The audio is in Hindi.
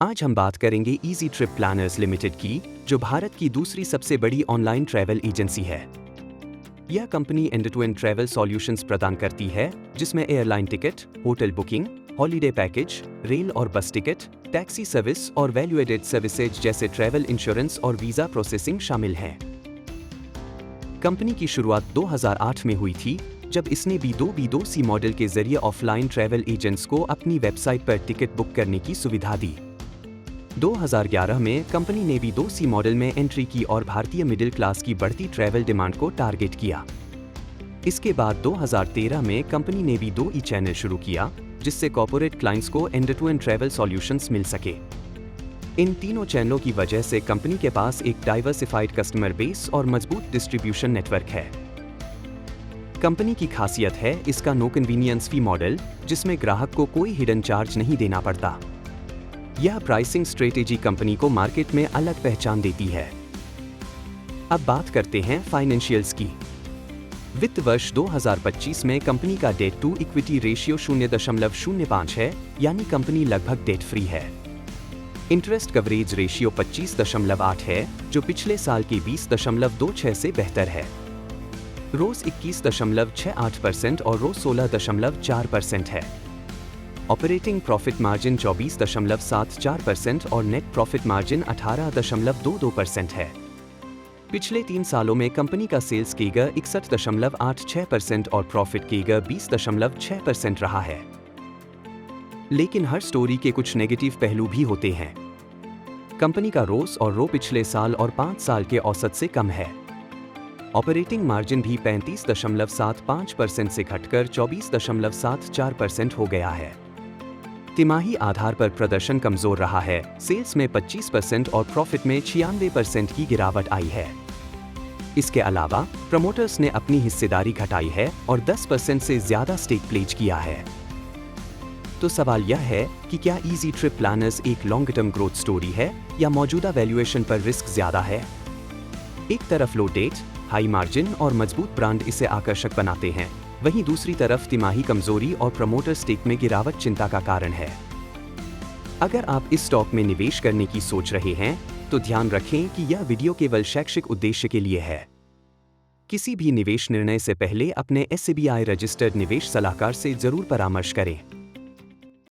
आज हम बात करेंगे इजी ट्रिप प्लानर्स लिमिटेड की, जो भारत की दूसरी सबसे बड़ी ऑनलाइन ट्रैवल एजेंसी है। यह company end to end travel solutions प्रदान करती है, जिसमें airline ticket, hotel booking, holiday package, rail और बस टिकट, टैक्सी सर्विस और वैल्यू एडेड सर्विसेज जैसे ट्रैवल इंश्योरेंस और वीजा प्रोसेसिंग शामिल हैं। कंपनी की शुरुआत 2008 में हुई थी, जब इसने B2B2C मॉडल के जरिए ऑफलाइन ट्रैवल एजेंट्स को अपनी वेबसाइट पर टिकट बुक करने की सुविधा दी। 2011 में कंपनी ने B2C मॉडल में एंट्री की और भारतीय मिडिल क्लास की बढ़ती ट्रैवल डिमांड को टारगेट किया। इसके बाद 2013 में कंपनी ने B2E चैनल शुरू किया, जिससे कॉर्पोरेट क्लाइंट्स को end to end travel solutions मिल सके। इन तीनों चैनलों की वजह से कंपनी के पास एक डाइवर्सिफाइड कस्टमर बेस और मजबूत डिस्ट्रीब्यूशन नेटवर्क है। कंपनी की खासियत है इसका नो कन्वीनियंस फी मॉडल, जिसमें ग्राहक को कोई हिडन चार्ज नहीं देना पड़ता। यह प्राइसिंग स्ट्रेटेजी कंपनी को मार्केट में अलग पहचान देती है। अब बात करते हैं फाइनेंशियल्स की। वित्त वर्ष 2025 में कंपनी का डेट टू इक्विटी रेशियो 0.05 है, यानी कंपनी लगभग डेट फ्री है। इंटरेस्ट कवरेज रेशियो 25.8 है, जो पिछले साल के 20.26 से बेहतर है। रोज 21.68% और रोज 16.4% है। ऑपरेटिंग प्रॉफिट मार्जिन 24.74% और नेट प्रॉफिट मार्जिन 18.22% है। पिछले 3 सालों में कंपनी का सेल्स केगर 61.86% और प्रॉफिट केगर 20.6% रहा है। लेकिन हर स्टोरी के कुछ नेगेटिव पहलू भी होते हैं। कंपनी का रोस और रो पिछले साल और 5 साल के औसत से कम है। ऑपरेटिंग मार्जिन भी 35.75% से घटकर 24.74% हो गया है। तिमाही आधार पर प्रदर्शन कमजोर रहा है। सेल्स में 25% और प्रॉफिट में 96% की गिरावट आई है। इसके अलावा प्रमोटर्स ने अपनी हिस्सेदारी घटाई है और 10% से ज्यादा स्टेक प्लेज किया है। तो सवाल यह है कि क्या इजी ट्रिप प्लानर्स एक लॉन्ग टर्म ग्रोथ स्टोरी है या मौजूदा वैल्यूएशन पर रिस्क ज्यादा है? एक तरफ लो डेट, हाई मार्जिन और मजबूत ब्रांड इसे आकर्षक बनाते हैं, वहीं दूसरी तरफ तिमाही कमजोरी और प्रमोटर स्टेक में गिरावट चिंता का कारण है। अगर आप इस स्टॉक में निवेश करने की सोच रहे हैं, तो ध्यान रखें कि यह वीडियो केवल शैक्षिक उद्देश्य के लिए है। किसी भी निवेश निर्णय से पहले अपने SEBI रजिस्टर्ड निवेश सलाहकार से जरूर परामर्श करें।